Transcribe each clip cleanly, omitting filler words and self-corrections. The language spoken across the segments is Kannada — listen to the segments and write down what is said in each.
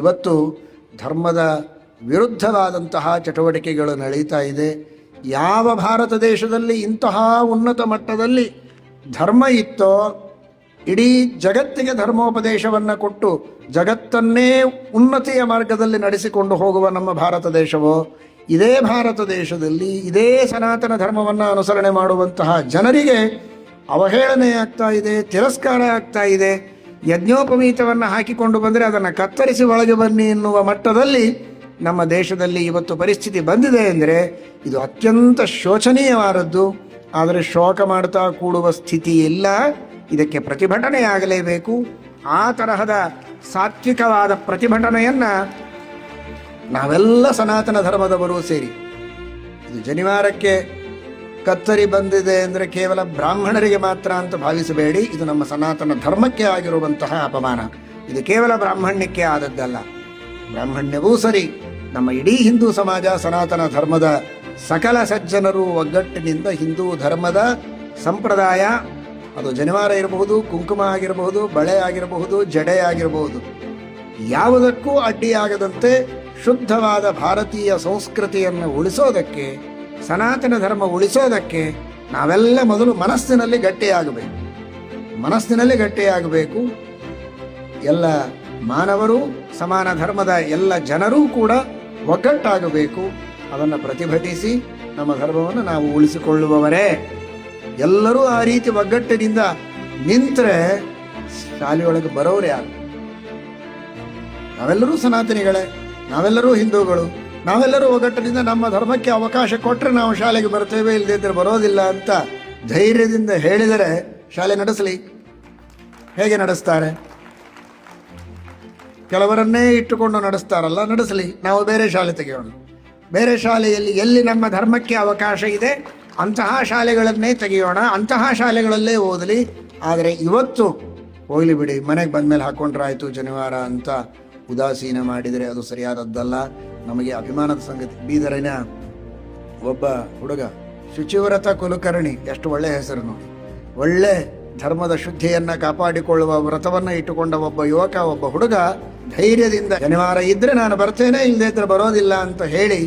ಇವತ್ತು ಧರ್ಮದ ವಿರುದ್ಧವಾದಂತಹ ಚಟುವಟಿಕೆಗಳು ನಡೀತಾ ಇದೆ. ಯಾವ ಭಾರತ ದೇಶದಲ್ಲಿ ಇಂತಹ ಉನ್ನತ ಮಟ್ಟದಲ್ಲಿ ಧರ್ಮ ಇತ್ತೋ, ಇಡೀ ಜಗತ್ತಿಗೆ ಧರ್ಮೋಪದೇಶವನ್ನು ಕೊಟ್ಟು ಜಗತ್ತನ್ನೇ ಉನ್ನತಿಯ ಮಾರ್ಗದಲ್ಲಿ ನಡೆಸಿಕೊಂಡು ಹೋಗುವ ನಮ್ಮ ಭಾರತ ದೇಶವೋ, ಇದೇ ಭಾರತ ದೇಶದಲ್ಲಿ ಇದೇ ಸನಾತನ ಧರ್ಮವನ್ನು ಅನುಸರಣೆ ಮಾಡುವಂತಹ ಜನರಿಗೆ ಅವಹೇಳನೆ ಆಗ್ತಾ ಇದೆ, ತಿರಸ್ಕಾರ ಆಗ್ತಾ ಇದೆ. ಯಜ್ಞೋಪವೀತವನ್ನು ಹಾಕಿಕೊಂಡು ಬಂದರೆ ಅದನ್ನು ಕತ್ತರಿಸಿ ಒಳಗೆ ಬನ್ನಿ ಎನ್ನುವ ಮಟ್ಟದಲ್ಲಿ ನಮ್ಮ ದೇಶದಲ್ಲಿ ಇವತ್ತು ಪರಿಸ್ಥಿತಿ ಬಂದಿದೆ ಅಂದರೆ ಇದು ಅತ್ಯಂತ ಶೋಚನೀಯವಾದದ್ದು. ಆದರೆ ಶೋಕ ಮಾಡ್ತಾ ಕೂಡುವ ಸ್ಥಿತಿ ಇಲ್ಲ. ಇದಕ್ಕೆ ಪ್ರತಿಭಟನೆ ಆಗಲೇಬೇಕು. ಆ ತರಹದ ಸಾತ್ವಿಕವಾದ ಪ್ರತಿಭಟನೆಯನ್ನು ನಾವೆಲ್ಲ ಸನಾತನ ಧರ್ಮದವರು ಸೇರಿ, ಇದು ಜನಿವಾರಕ್ಕೆ ಕತ್ತರಿ ಬಂದಿದೆ ಅಂದರೆ ಕೇವಲ ಬ್ರಾಹ್ಮಣರಿಗೆ ಮಾತ್ರ ಅಂತ ಭಾವಿಸಬೇಡಿ. ಇದು ನಮ್ಮ ಸನಾತನ ಧರ್ಮಕ್ಕೆ ಆಗಿರುವಂತಹ ಅಪಮಾನ. ಇದು ಕೇವಲ ಬ್ರಾಹ್ಮಣ್ಯಕ್ಕೆ ಆದದ್ದಲ್ಲ. ಬ್ರಾಹ್ಮಣ್ಯವೂ ಸರಿ, ನಮ್ಮ ಇಡೀ ಹಿಂದೂ ಸಮಾಜ, ಸನಾತನ ಧರ್ಮದ ಸಕಲ ಸಜ್ಜನರು ಒಗ್ಗಟ್ಟಿನಿಂದ ಹಿಂದೂ ಧರ್ಮದ ಸಂಪ್ರದಾಯ, ಅದು ಜನಿವಾರ ಇರಬಹುದು, ಕುಂಕುಮ ಆಗಿರಬಹುದು, ಬಳೆ ಆಗಿರಬಹುದು, ಜಡೆ ಆಗಿರಬಹುದು, ಯಾವುದಕ್ಕೂ ಅಡ್ಡಿಯಾಗದಂತೆ ಶುದ್ಧವಾದ ಭಾರತೀಯ ಸಂಸ್ಕೃತಿಯನ್ನು ಉಳಿಸೋದಕ್ಕೆ, ಸನಾತನ ಧರ್ಮ ಉಳಿಸೋದಕ್ಕೆ ನಾವೆಲ್ಲ ಮೊದಲು ಮನಸ್ಸಿನಲ್ಲಿ ಗಟ್ಟಿಯಾಗಬೇಕು. ಎಲ್ಲ ಮಾನವರು, ಸಮಾನ ಧರ್ಮದ ಎಲ್ಲ ಜನರೂ ಕೂಡ ಒಗ್ಗಟ್ಟಾಗಬೇಕು. ಅದನ್ನು ಪ್ರತಿಭಟಿಸಿ ನಮ್ಮ ಧರ್ಮವನ್ನು ನಾವು ಉಳಿಸಿಕೊಳ್ಳುವವರೇ. ಎಲ್ಲರೂ ಆ ರೀತಿ ಒಗ್ಗಟ್ಟಿನಿಂದ ನಿಂತರೆ ಶಾಲೆಯೊಳಗೆ ಬರೋರು ಯಾರು? ನಾವೆಲ್ಲರೂ ಸನಾತನಿಗಳೇ, ನಾವೆಲ್ಲರೂ ಹಿಂದೂಗಳು, ನಾವೆಲ್ಲರೂ ಒಗ್ಗಟ್ಟಿನಿಂದ ನಮ್ಮ ಧರ್ಮಕ್ಕೆ ಅವಕಾಶ ಕೊಟ್ಟರೆ ನಾವು ಶಾಲೆಗೆ ಬರ್ತೇವೆ, ಇಲ್ಲದಿದ್ದರೆ ಬರೋದಿಲ್ಲ ಅಂತ ಧೈರ್ಯದಿಂದ ಹೇಳಿದರೆ ಶಾಲೆ ನಡೆಸಲಿ. ಹೇಗೆ ನಡೆಸ್ತಾರೆ? ಕೆಲವರನ್ನೇ ಇಟ್ಟುಕೊಂಡು ನಡೆಸ್ತಾರಲ್ಲ, ನಡೆಸಲಿ. ನಾವು ಬೇರೆ ಶಾಲೆ ತೆಗೆಯೋಣ. ಬೇರೆ ಶಾಲೆಯಲ್ಲಿ ಎಲ್ಲಿ ನಮ್ಮ ಧರ್ಮಕ್ಕೆ ಅವಕಾಶ ಇದೆ ಅಂತಹ ಶಾಲೆಗಳನ್ನೇ ತೆಗೆಯೋಣ, ಅಂತಹ ಶಾಲೆಗಳಲ್ಲೇ ಓದಲಿ. ಆದರೆ ಇವತ್ತು ಹೋಗ್ಲಿ ಬಿಡಿ, ಮನೆಗೆ ಬಂದಮೇಲೆ ಹಾಕೊಂಡ್ರಾಯ್ತು ಜನಿವಾರ ಅಂತ ಉದಾಸೀನ ಮಾಡಿದರೆ ಅದು ಸರಿಯಾದದ್ದಲ್ಲ. ನಮಗೆ ಅಭಿಮಾನದ ಸಂಗತಿ. ಬೀದರಿನ ಒಬ್ಬ ಹುಡುಗ ಶುಚಿವ್ರತ ಕುಲಕರ್ಣಿ, ಎಷ್ಟು ಒಳ್ಳೆ ಹೆಸರು ನೋಡಿ. ಒಳ್ಳೆ ಧರ್ಮದ ಶುದ್ಧಿಯನ್ನು ಕಾಪಾಡಿಕೊಳ್ಳುವ ವ್ರತವನ್ನು ಇಟ್ಟುಕೊಂಡ ಒಬ್ಬ ಯುವಕ, ಒಬ್ಬ ಹುಡುಗ ಧೈರ್ಯದಿಂದ ಜನಿವಾರ ಇದ್ರೆ ನಾನು ಬರ್ತೇನೆ, ಇಲ್ಲದೇ ಇದ್ರೆ ಬರೋದಿಲ್ಲ ಅಂತ ಹೇಳಿ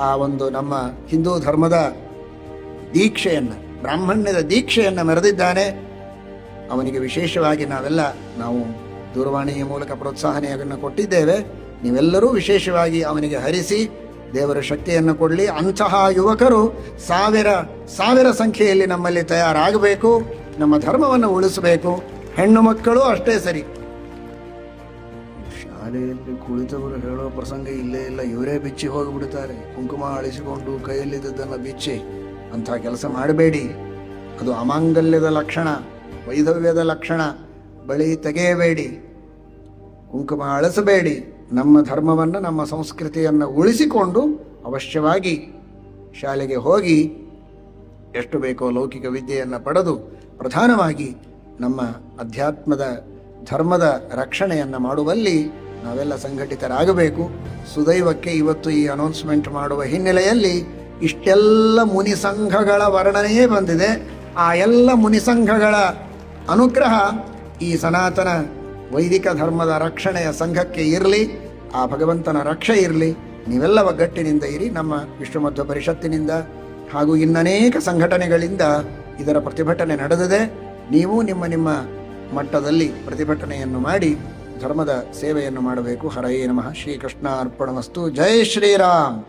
ಆ ಒಂದು ನಮ್ಮ ಹಿಂದೂ ಧರ್ಮದ ದೀಕ್ಷೆಯನ್ನು, ಬ್ರಾಹ್ಮಣ್ಯದ ದೀಕ್ಷೆಯನ್ನು ಮೆರೆದಿದ್ದಾನೆ. ಅವನಿಗೆ ವಿಶೇಷವಾಗಿ ನಾವು ದೂರವಾಣಿಯ ಮೂಲಕ ಪ್ರೋತ್ಸಾಹನೆಯನ್ನು ಕೊಟ್ಟಿದ್ದೇವೆ. ನೀವೆಲ್ಲರೂ ವಿಶೇಷವಾಗಿ ಅವನಿಗೆ ಹರಿಸಿ ದೇವರ ಶಕ್ತಿಯನ್ನು ಕೊಡಲಿ. ಅಂತಹ ಯುವಕರು ಸಾವಿರ ಸಂಖ್ಯೆಯಲ್ಲಿ ನಮ್ಮಲ್ಲಿ ತಯಾರಾಗಬೇಕು. ನಮ್ಮ ಧರ್ಮವನ್ನು ಉಳಿಸಬೇಕು. ಹೆಣ್ಣು ಮಕ್ಕಳು ಅಷ್ಟೇ ಸರಿ. ಶಾಲೆಯಲ್ಲಿ ಕುಳಿತವರು ಹೇಳೋ ಪ್ರಸಂಗ ಇಲ್ಲೇ ಇಲ್ಲ. ಇವರೇ ಬಿಚ್ಚಿ ಹೋಗಿಬಿಡ್ತಾರೆ. ಕುಂಕುಮ ಅಳಿಸಿಕೊಂಡು ಕೈಯಲ್ಲಿದ್ದನ್ನು ಬಿಚ್ಚಿ ಅಂತಹ ಕೆಲಸ ಮಾಡಬೇಡಿ. ಅದು ಅಮಾಂಗಲ್ಯದ ಲಕ್ಷಣ, ವೈಧವ್ಯದ ಲಕ್ಷಣ. ಬಳಿ ತೆಗೆಯಬೇಡಿ, ಕುಂಕುಮ ಅಳಿಸಬೇಡಿ. ನಮ್ಮ ಧರ್ಮವನ್ನು, ನಮ್ಮ ಸಂಸ್ಕೃತಿಯನ್ನು ಉಳಿಸಿಕೊಂಡು ಅವಶ್ಯವಾಗಿ ಶಾಲೆಗೆ ಹೋಗಿ ಎಷ್ಟು ಬೇಕೋ ಲೌಕಿಕ ವಿದ್ಯೆಯನ್ನು ಪಡೆದು ಪ್ರಧಾನವಾಗಿ ನಮ್ಮ ಅಧ್ಯಾತ್ಮದ ಧರ್ಮದ ರಕ್ಷಣೆಯನ್ನು ಮಾಡುವಲ್ಲಿ ನಾವೆಲ್ಲ ಸಂಘಟಿತರಾಗಬೇಕು. ಸುದೈವಕ್ಕೆ ಇವತ್ತು ಈ ಅನೌನ್ಸ್ಮೆಂಟ್ ಮಾಡುವ ಹಿನ್ನೆಲೆಯಲ್ಲಿ ಇಷ್ಟೆಲ್ಲ ಮುನಿಸಂಘಗಳ ವರ್ಣನೆಯೇ ಬಂದಿದೆ. ಆ ಎಲ್ಲ ಮುನಿಸಂಘಗಳ ಅನುಗ್ರಹ ಈ ಸನಾತನ ವೈದಿಕ ಧರ್ಮದ ರಕ್ಷಣೆಯ ಸಂಘಕ್ಕೆ ಇರಲಿ. ಆ ಭಗವಂತನ ರಕ್ಷೆ ಇರಲಿ. ನೀವೆಲ್ಲ ಒಗ್ಗಟ್ಟಿನಿಂದ ಇರಿ. ನಮ್ಮ ವಿಶ್ವ ಮಧ್ವ ಪರಿಷತ್ತಿನಿಂದ ಹಾಗೂ ಇನ್ನನೇಕ ಸಂಘಟನೆಗಳಿಂದ ಇದರ ಪ್ರತಿಭಟನೆ ನಡೆದಿದೆ. ನೀವು ನಿಮ್ಮ ಮಟ್ಟದಲ್ಲಿ ಪ್ರತಿಭಟನೆಯನ್ನು ಮಾಡಿ ಧರ್ಮದ ಸೇವೆಯನ್ನು ಮಾಡಬೇಕು. ಹರಯೇ ನಮಃ. ಶ್ರೀಕೃಷ್ಣ ಅರ್ಪಣಮಸ್ತು. ಜೈ ಶ್ರೀರಾಮ್.